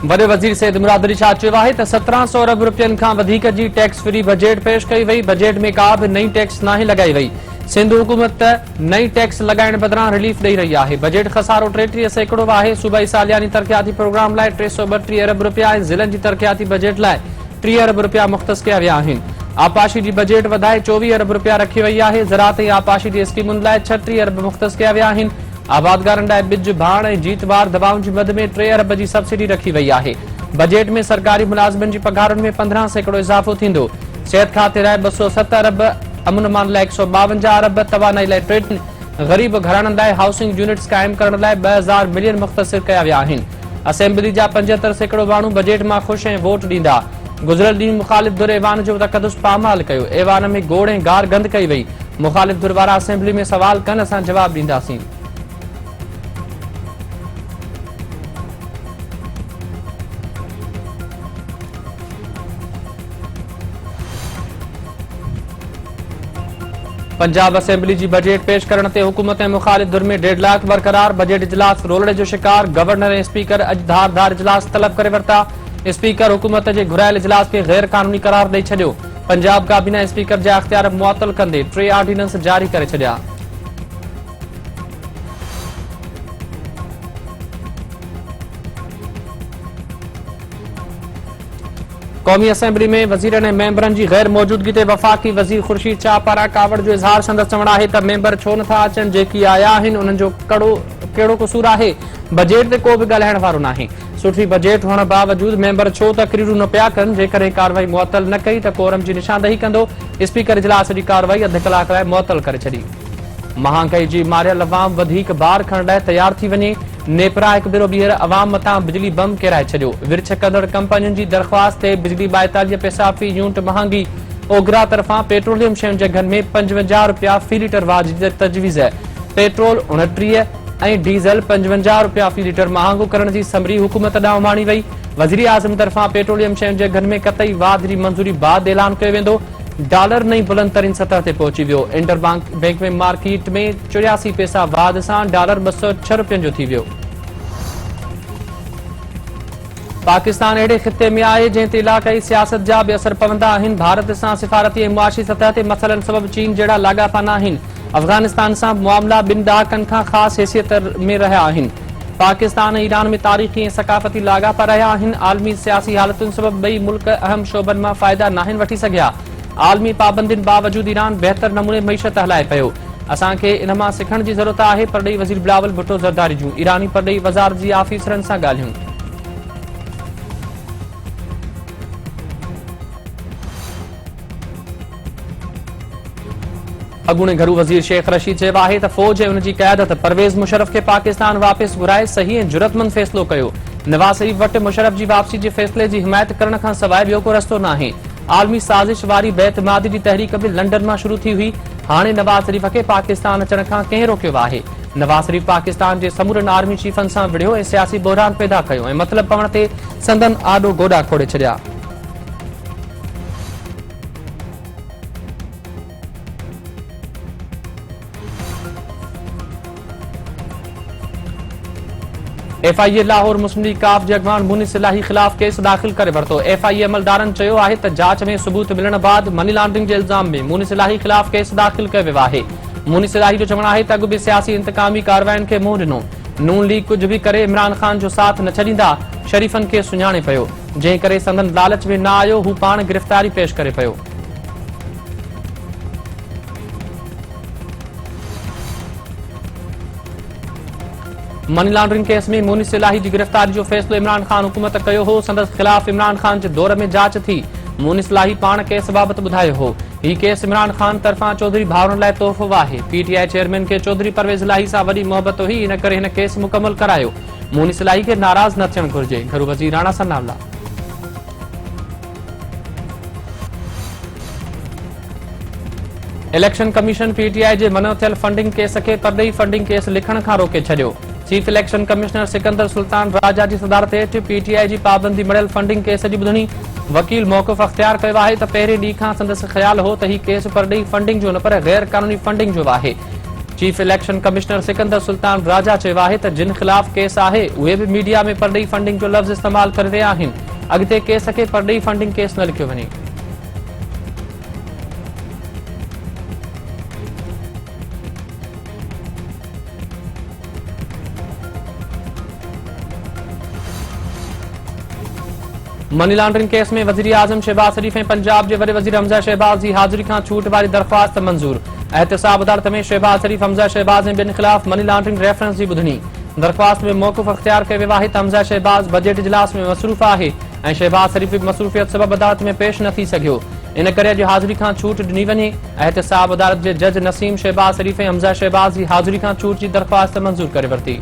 वॾे वज़ीर सैयद मुरादरी छा चयो आहे त 1700 अरब रुपयनि खां वधीक जी टैक्स फ्री बजट पेश कई वई। बजट में का बि नई टैक्स नाहे लॻाई वई। सिंध हुकूमत नई टैक्स लगाइण बदिरां रिलीफ ॾेई रही आहे। बजट खसारो 33% आहे। सूबाई सालियानी तरक़ियाती प्रोग्राम लाइ 332 अरब रुपया ऐं ज़िलनि जी तरक़ियाती बजट लाइ 30 अरब रुपया मुख़्तस कया विया आहिनि। आपाशी जी बजट वधाए 24 अरब रुपया रखी वई आहे। ज़राअत ऐं आपाशी जी स्कीमुनि लाइ 36 अरब मुख़्तस कया विया आहिनि। आबादगारनि लाइ बिज भाण ऐं जीतवार दवाउनि जी मद में 3 अरब जी सब्सिडी रखी वई आहे। बजट में सरकारी मुलाज़िमनि जी पघारुनि में 15% इज़ाफ़ो थींदो। सिहत खाते लाइ 207 अरब, अमन लाइ 152 अरब, तवानाई लाइ 3, ग़रीब घराणनि लाइ हाउसिंग यूनिट्स क़ाइम करण लाइ 2000 मिलियन मुख़्तसिर कया विया आहिनि। असेंबली जा 75% माण्हू बजट मां ख़ुशि ऐं वोट ॾींदा। गुज़िरियल ॾींहुं मुख़ालिफ़ धुर ऐवान जो तक़दुस पामाल कयो। ऐवान में गोड़ ऐं गार गंद कई वई। मुख़ालिफ़ धुर वारा असेंबली में सवाल कनि, असां जवाब ॾींदासीं। पंजाब असेंबली जी बजट पेश करण ते हुकूमत ऐं मुख़ालिफ़ धुर में डेडलॉक बरक़रार। बजट इजलास रोलड़े जो शिकार। गवर्नर ऐं स्पीकर अॼु धारदार इजलास तलब करे वरिता। स्पीकर हुकूमत जे घुरायल इजलास खे गैर कानूनी करार ॾेई छॾियो। पंजाब काबीना स्पीकर जा इख्तियार मुअत्तल कंदे 3 ऑर्डिनेंस जारी करे छॾिया। क़ौमी असेंबली में वज़ीरनि ऐं मेंबरनि जी गैर मौजूदगी ते वफ़ाक़ी वज़ीर ख़ुर्शीद शाह पारां कावड़ जो इज़हार। संदसि चवणु आहे त मेंबर छो नथा अचनि, जेकी आया आहिनि उन्हनि जो कहिड़ो क़सूर आहे। बजट ते को बि ॻाल्हाइण वारो नाहे। सुठी बजट हुअण बावजूद मेंबर छो तक़रीरूं न पिया कनि। जेकॾहिं कार्रवाई मुअत्तल न कई त कोरम जी निशानदही कंदो। स्पीकर इजलास जी कार्रवाई अधु कलाक लाइ मुअत्तल करे छॾी। महांगाई जी मारियल अवाम वधीक बार खणण लाइ तयार थी वञे। नेपरा हिकु भेरो ॿीहर अवाम मथां बिजली बम किराए छॾियो। विर्छ कंदड़ कंपनियुनि जी दरख़्वास्त ते बिजली 42 पैसा फी यूनिट महांगी। ओगरा तरफ़ां पेट्रोलियम शयुनि जे अघनि में 55 रुपया फी लीटर वाजिब तजवीज़। पेट्रोल 29 ऐं डीज़ल 55 रुपया फी लीटर महांगो करण जी समरी हुकूमत ॾांहुं माणी वई। वज़ीर आज़म तरफ़ां पेट्रोलियम शयुनि जे अघनि में कतई वाधरी मंज़ूरी बाद ऐलान कयो वेंदो। डॉलर नई बुलंद तरीन सतह ते पहुची वियो। इंटर बैंक में मार्केट में 84 पैसा वाध सां डॉलर 206 रुपयनि जो थी वियो। पाकिस्तान अहिड़े ख़िते में आहे जंहिं ते इलाक़ाई सियासत जा बि असर पवंदा आहिनि। भारत सां सिफ़ारती ऐं मुआशी सतह ते मसइलनि सबबि चीन जहिड़ा लाॻापा न आहिनि। अफ़गानिस्तान सां मामला ॿिनि ॾहाकनि खां ख़ासि हैसियत में रहिया आहिनि। पाकिस्तान ऐं ईरान में तारीख़ी ऐं सक़ाफ़ती लाॻापा रहिया आहिनि। आलमी सियासी हालतुनि सबबि ॿई मुल्क अहम शोबनि मां फ़ाइदा नाहिनि वठी सघिया। आलमी पाबंदियुनि बावजूद ईरान बहितर नमूने मईशत हलाए पियो। असांखे इन मां सिखण जी ज़रूरत आहे। परॾेही वज़ीर बिलावल भुट्टो ज़रदारी जूं ईरानी परॾेही वज़ारत जी आफ़ीसरनि सां ॻाल्हियूं। अॻूणे घरू वज़ीर शेख रशीद चयो आहे त फ़ौज ऐं उन जी क़यादत परवेज़ मुशर्रफ खे पाकिस्तान वापसि घुराए सही ऐं जुरतमंद फ़ैसिलो कयो। नवाज़ शरीफ़ वटि मुशर्रफ जी वापसी जे फ़ैसिले जी हिमायत करण खां सवाइ ॿियो को रस्तो नाहे। आलमी साज़िश वारी बेतमादी जी तहरीक बि लंडन मां शुरू थी हुई। हाणे नवाज़ शरीफ़ खे पाकिस्तान अचण खां कंहिं रोकियो आहे। नवाज़ शरीफ़ पाकिस्तान जे समूरनि आर्मी चीफ़नि सां विढ़ियो ऐं सियासी बहिरान पैदा कयो ऐं मतिलबु पवण ते संदन आॾो गोॾा खोड़े छॾिया। FIA लाहौर मुस्लिम लीग काफ जे अॻवान मुनिस इलाही ख़िलाफ़ केस दाख़िल करे वरितो। FIA अमलदारनि चयो आहे त जांच में सबूत मिलण बाद मनी लॉन्ड्रिंग जे इल्ज़ाम में मुनिस इलाही ख़िलाफ़ केस दाख़िल कयो वियो आहे। मुनिस इलाही जो चवणु आहे त अॻु बि सियासी इंतकामी कार्रवाइनि खे मुंहुं ॾिनो। नून लीग कुझु बि करे इमरान ख़ान जो साथ न छॾींदा। शरीफ़नि खे सुञाणे पियो, जंहिं करे संदन लालच में न आयो हू पाण गिरफ़्तारी पेश करे पियो। मनी लॉन्ड्रिंग केस में मुनिस इलाही जी गिरफ़्तारी जो फ़ैसिलो इमरान ख़ान हुकूमत कयो हो। संदसि ख़िलाफ़ इमरान ख़ान जे दौर में जांच थी। मुनिस इलाही पाण केस बाबति ॿुधायो हो। हीउ केस इमरान ख़ान तरफ़ां चौधरी भाउरनि लाइ तोहफ़ो आहे। PTI चेयरमैन खे चौधरी परवेज़ इलाही सां वॾी मोहबत हुई, इन करे हिन केस मुकमल करायो। मुनिस इलाही खे नाराज़ न थियणु घुरिजे। घरू वज़ीर Rana Sanaullah. Election commission PTI जे मनो थियल फंडिंग केस खे परॾेही फंडिंग केस लिखण खां रोके छॾियो। Chief election commissioner Sikandar Sultan Raja जी सदारत हेठि PTI जी पाबंदी मड़ियल फंडिंग केस जी ॿुधणी। वकील मौक़िफ़ अख़्तियार कयो आहे त पहिरें ॾींहं खां संदसि ख़्याल हो त ही केस परॾेही फंडिंग जो न पर गैर कानूनी फंडिंग जो आहे। Chief election commissioner Sikandar Sultan Raja चयो आहे त जिन ख़िलाफ़ केस आहे उहे बि मीडिया में परॾेही फंडिंग जो लफ़्ज़ इस्तेमाल करे रहिया आहिनि। अॻिते केस खे परॾेही फंडिंग केस न लिखियो वञे। मनी लॉन्ड्रिंग केस में वज़ीर आज़म शहबाज शरीफ ऐं पंजाब जे वॾे वज़ीर हमज़ा शहबाज जी हाज़िरी खां छूट वारी दरख़्वास्त मंज़ूर। एहतिसाब अदालत में शहबाज शरीफ, हमज़ा शहबाज ऐं ॿियनि ख़िलाफ़ मनी लॉन्ड्रिंग रेफरेंस जी ॿुधणी। दरख़्वास्त में मौक़िफ़ अख़्तियार कयो वियो आहे त हमज़ा शहबाज बजट इजलास में मसरूफ़ आहे ऐं शहबाज शरीफ बि मसरूफ़ियत सबबि अदालत में पेश न थी सघियो। इन करे अॼु हाज़िरी खां छूट ॾिनी वञे। एहतिसाब अदालत जे जज नसीम शहबाज शरीफ ऐं हमज़ा शहबाज जी हाज़िरी खां छूट जी दरख़्वास्त मंज़ूर करे वरिती।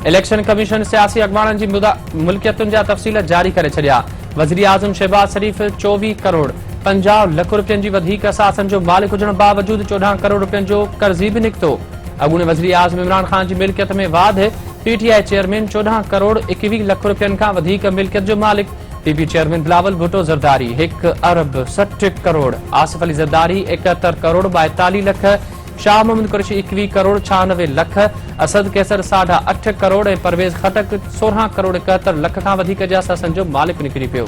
इलेक्शन कमीशन सियासी अॻवाननि जी मुल्कियतुनि जा तफ़सील जारी करे छॾिया। वज़ीर आज़म शहबाज शरीफ 24 करोड़ 50 लख रुपयनि जी वधीक असासन जो मालिक हुजण बावजूद 14 करोड़ रुपयनि जो कर्ज़ी बि निकितो। अॻूणे वज़ीर आज़म इमरान ख़ान जी मिल्कियत में वाध। पीटीआई चेयरमैन 14 करोड़ 21 लख रुपयनि खां वधीक मिल्कियत जो मालिक। पीपी चेयरमैन बिलावल भुट्टो ज़रदारी 1 अरब 60 करोड़, आसिफ अली ज़रदारी 71 करोड़ 42 लख, शाह मोहम्मद कुरैशी 21 करोड़ 96 लख, असद कैसर 8.5 करोड़ ऐं परवेज़ खटक 16 करोड़ 71 लख खां वधीक जे असासन जो मालिक निकिरी पियो।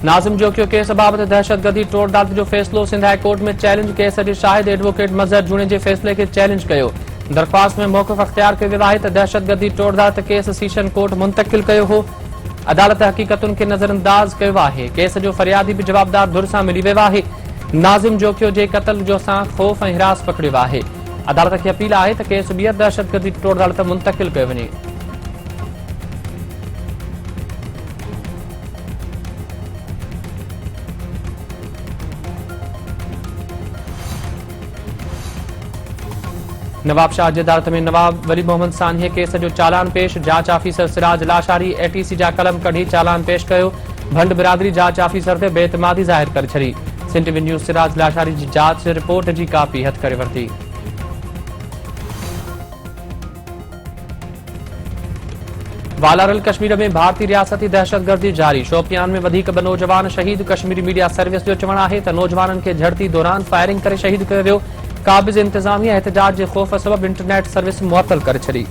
नाज़िम जोकियो केस बाबति दहशतगर्दी टोड़ अदालत जो फ़ैसिलो। सिंध हाई कोर्ट में चैलेंज केस जे शाहिद एडवोकेट मज़हर जूणे जे फ़ैसिले खे चैलेंज कयो। दरख़्वास्त में मौक़िफ़ अख़्तियार कयो वियो आहे त दहशतगर्दी टोड़ अदालत केस सीशन कोर्ट मुंतक़िल कयो हो। अदालत हक़ीक़तुनि खे नज़रअंदाज़ कयो आहे। केस जो फ़रियादी बि जवाबदार धुर सां मिली वियो आहे। नाज़िम जोकियो जे क़त्ल जो सां ख़ौफ़ ऐं हिरास पकड़ियो आहे। अदालत खे अपील आहे त केस ॿीहर दहशतगर्दी टोड़ अदालत मुंतक़िल कयो वञे। नवाब शाह जी अदालत में नवाब वली मोहम्मद सानिया केस जो चालान पेश। जांच ऑफिसर सिराज लाशारी एटीसी जा कलम कढी चालान पेश कयो। भंड बिरादरी जांच ऑफिसर ते बेतमादी ज़ाहिर करे छॾी। सिंध टीवी न्यूज़ सिराज लाशारी जी जांच रिपोर्ट जी कापी हथ करे वरिती। वालारल कश्मीर में भारतीय रियासती दहशतगर्दी जारी। शोपियान में वधीक ॿ नौजवान शहीद। कश्मीरी मीडिया सर्विस जो चवणु आहे त नौजवाननि खे झड़ती दौरान फायरिंग करे शहीद कयो वियो। काबिज़ इंतजामिया एहतजाज जे ख़ौफ़ सबबि इंटरनेट सर्विस मुअत्तल करे छॾी।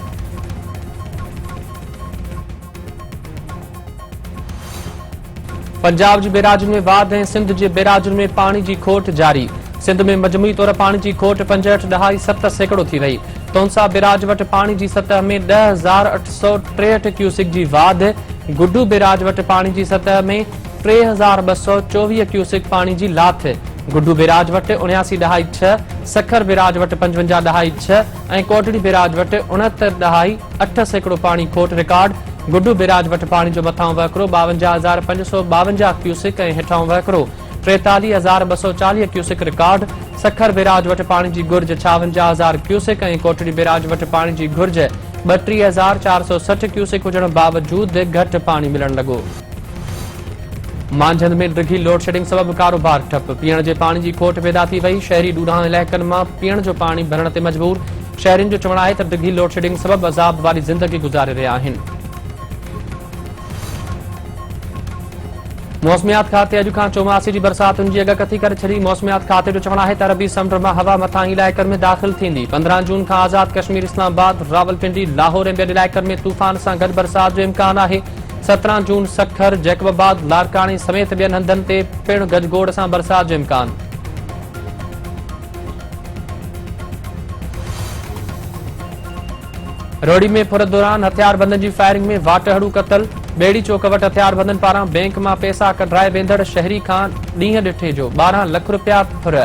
पंजाब जी बेराजुनि में वाध ऐं सिंध जे बेराजुनि में पाणी जी खोट जारी। सिंध में मजमूई तौर पाणी जी खोट 65.7% थी वई। तौंसा बेराज वटि पाणी जी सतह में 10,863 क्यूसिक जी वाध। गुड्डू बेराज वटि पाणी जी सतह में 3,224 क्यूसिक पाणी जी लाथ। गुड्डू बेराज वटि 79.6, सखर बेराज वटि 55.6 ऐं कोटड़ी बेराज वटि 69.8% पाणी खोट रिकॉर्ड। गुड्डू बेराज वटि पाणी जो मथां वहकिरो 52,552 क्यूसिक ऐं हेठां वहकिरो 43,240 क्यूसिक रिकॉर्ड। सखर बेराज वटि पाणी जी घुर्ज 56,000 क्यूसिक ऐं कोटड़ी बेराज वटि पाणी जी घुर्ज 32,460 क्यूसिक हुजण बावजूद घटि पाणी मिलण लॻो। मांझंद में डिघी लोड शेडिंग सबबि कारोबार ठप। पीअण जे पाणी जी खोट पैदा थी वई। शहरी ॾूढां इलाइक़नि मां पीअण जो पाणी भरण ते मजबूर। शहरियुनि जो चवणु आहे त डिघी लोड शेडिंग सबबि अज़ाब वारी ज़िंदगी गुज़ारे रहिया आहिनि। मौसमियात खाते अॼु खां चौमासी जी बरसातुनि जी अॻकथी करे छॾी। मौसमियात खाते जो चवणु आहे त अरबी समुंड मां हवा मथां इलाइक़नि में दाख़िल थींदी। 15 जून खां आज़ाद कश्मीर, इस्लामाबाद, रावलपिंडी, लाहौर ऐं ॿियनि इलाइक़नि में तूफ़ान सां गॾु बरसात जो इम्कान आहे। 17 जून सखर, जैकबाबाद, लारकानी समेत ॿियनि हंधनि ते पिणु गजगोड़ सां बरसात जो इम्कान। रोड़ी में फुरत दौरान हथियारबंदनि जी फायरिंग में वाटहड़ू क़तल। बेड़ी चौक वटि हथियारबंदनि पारां बैंक मां पैसा कढाए वेंदड़ शहरी खां ॾींहं ॾिठे जो 12 लख रुपया फुर।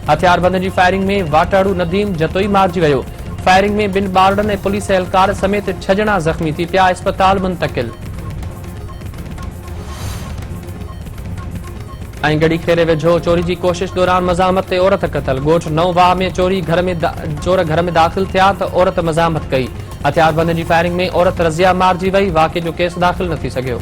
हथियारबंदनि जी फायरिंग में वाटहड़ू नदीम जतोई मारिजी वियो। फायरिंग में 2 ॿारनि ऐं पुलिस एहलकार समेत 6 ॼणा ज़ख़्मी थी पिया अस्पताल मुंतक़िल। ऐं गड़ी खेरे वेझो चोरी जी कोशिश दौरान मज़ामत ते औरत क़तल। ॻोठ नौवाह में चोर घर में दाख़िल थिया त औरत मज़ामत कई। हथियारबंदनि जी फायरिंग में औरत रज़िया मारिजी वई। वाक़े जो केस दाख़िल न थी सघियो।